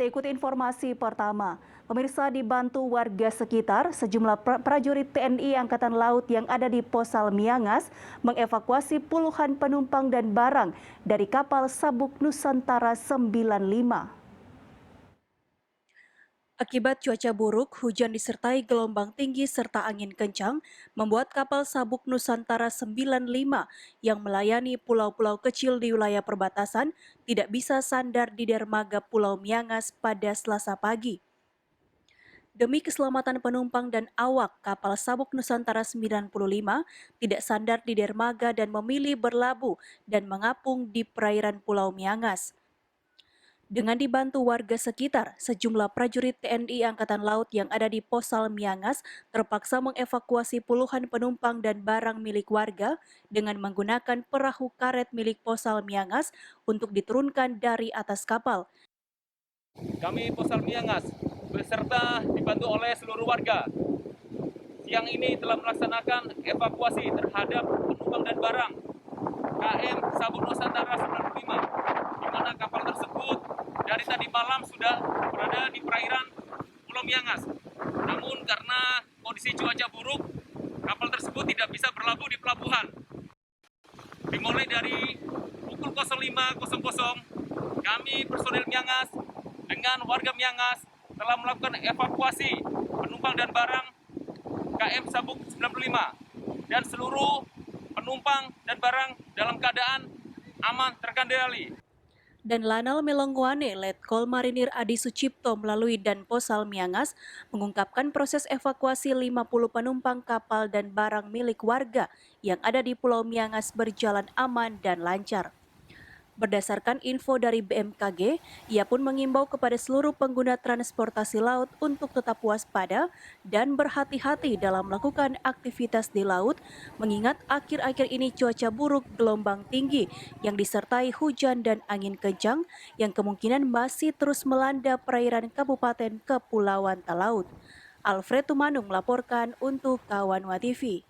Kita ikuti informasi pertama. Pemirsa, dibantu warga sekitar, sejumlah prajurit TNI Angkatan Laut yang ada di Posal Miangas mengevakuasi puluhan penumpang dan barang dari kapal Sabuk Nusantara 95. Akibat cuaca buruk, hujan disertai gelombang tinggi serta angin kencang membuat kapal Sabuk Nusantara 95 yang melayani pulau-pulau kecil di wilayah perbatasan tidak bisa sandar di dermaga Pulau Miangas pada Selasa pagi. Demi keselamatan penumpang dan awak, kapal Sabuk Nusantara 95 tidak sandar di dermaga dan memilih berlabuh dan mengapung di perairan Pulau Miangas. Dengan dibantu warga sekitar, sejumlah prajurit TNI Angkatan Laut yang ada di Posal Miangas terpaksa mengevakuasi puluhan penumpang dan barang milik warga dengan menggunakan perahu karet milik Posal Miangas untuk diturunkan dari atas kapal. Kami Posal Miangas beserta dibantu oleh seluruh warga. Siang ini telah melaksanakan evakuasi terhadap penumpang dan barang KM Sabuk Nusantara 95, di mana kapal tersebut dari tadi malam sudah berada di perairan Pulau Miangas. Namun karena kondisi cuaca buruk, kapal tersebut tidak bisa berlabuh di pelabuhan. Dimulai dari pukul 05.00, kami personil Miangas dengan warga Miangas telah melakukan evakuasi penumpang dan barang KM Sabuk 95 dan seluruh penumpang dan barang dalam keadaan aman terkendali. Dan Lanal Melongwane, Letkol Marinir Adi Sucipto melalui Dan Posal Miangas mengungkapkan proses evakuasi 50 penumpang kapal dan barang milik warga yang ada di Pulau Miangas berjalan aman dan lancar. Berdasarkan info dari BMKG, ia pun mengimbau kepada seluruh pengguna transportasi laut untuk tetap waspada dan berhati-hati dalam melakukan aktivitas di laut, mengingat akhir-akhir ini cuaca buruk, gelombang tinggi yang disertai hujan dan angin kencang yang kemungkinan masih terus melanda perairan Kabupaten Kepulauan Talaut. Alfred Tumanung melaporkan untuk Kawanwa TV.